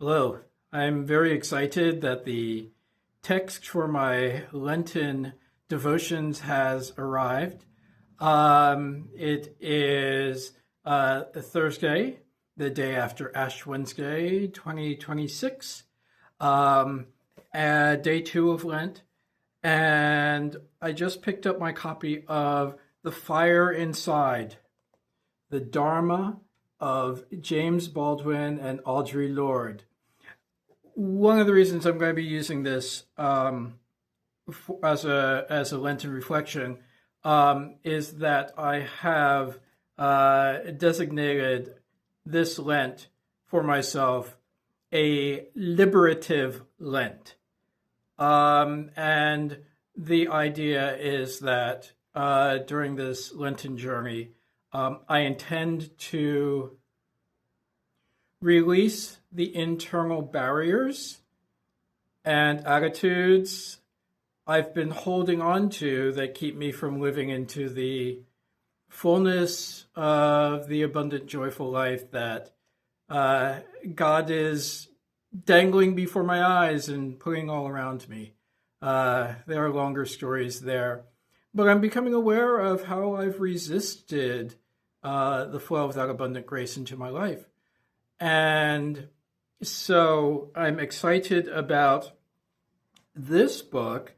Hello. I'm very excited that the text for my Lenten devotions has arrived. It is Thursday, the day after Ash Wednesday, 2026, day 2 of Lent. And I just picked up my copy of The Fire Inside, the Dharma of James Baldwin and Audre Lorde. One of the reasons I'm going to be using this as a Lenten reflection is that I have designated this Lent for myself a Liberative Lent. And the idea is that during this Lenten journey, I intend to release the internal barriers and attitudes I've been holding on to that keep me from living into the fullness of the abundant, joyful life that God is dangling before my eyes and putting all around me. There are longer stories there, but I'm becoming aware of how I've resisted the flow of that abundant grace into my life. And so I'm excited about this book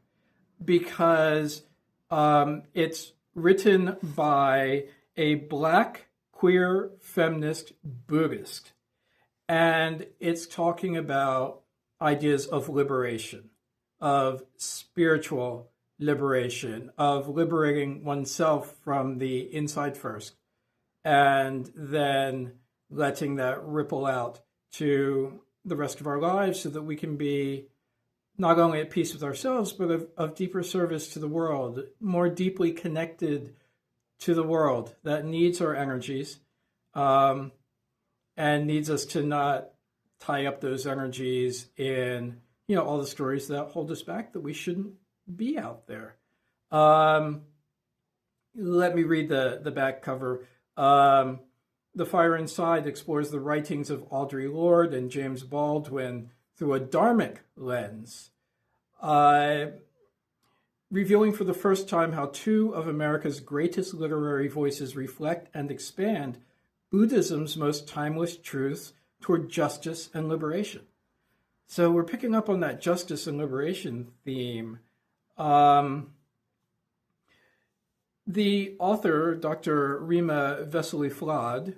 because it's written by a Black queer feminist Buddhist. And it's talking about ideas of liberation, of spiritual liberation, of liberating oneself from the inside first, and then letting that ripple out to the rest of our lives so that we can be not only at peace with ourselves, but of deeper service to the world, more deeply connected to the world that needs our energies and needs us to not tie up those energies in, all the stories that hold us back, that we shouldn't be out there. Let me read the back cover. The Fire Inside explores the writings of Audre Lorde and James Baldwin through a dharmic lens, revealing for the first time how two of America's greatest literary voices reflect and expand Buddhism's most timeless truths toward justice and liberation. So we're picking up on that justice and liberation theme. The author, Dr. Rima Vesely-Flad,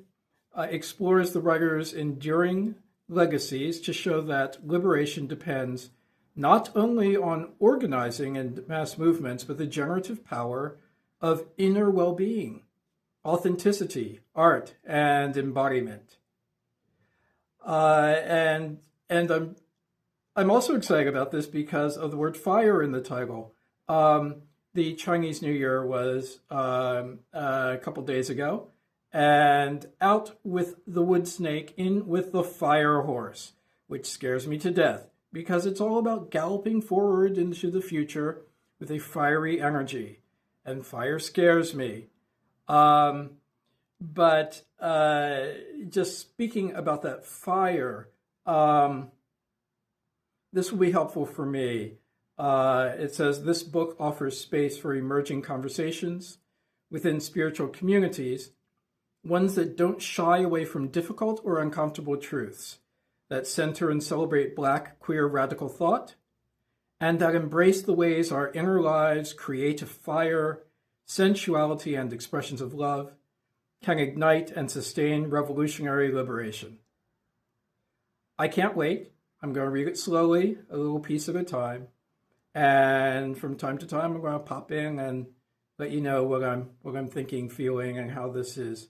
explores the writer's enduring legacies to show that liberation depends not only on organizing and mass movements, but the generative power of inner well-being, authenticity, art, and embodiment. And I'm also excited about this because of the word fire in the title. The Chinese New Year was a couple days ago, and out with the wood snake, in with the fire horse, which scares me to death because it's all about galloping forward into the future with a fiery energy, and fire scares me. But just speaking about that fire, this will be helpful for me. It says, this book offers space for emerging conversations within spiritual communities, ones that don't shy away from difficult or uncomfortable truths, that center and celebrate Black queer radical thought, and that embrace the ways our inner lives create a fire, sensuality, and expressions of love can ignite and sustain revolutionary liberation. I can't wait. I'm going to read it slowly, a little piece at a time. And from time to time, I'm going to pop in and let you know what I'm thinking, feeling, and how this is,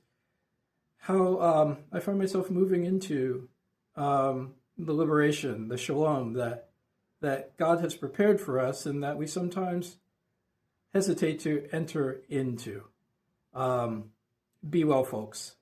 how I find myself moving into the liberation, the shalom that God has prepared for us and that we sometimes hesitate to enter into. Be well, folks.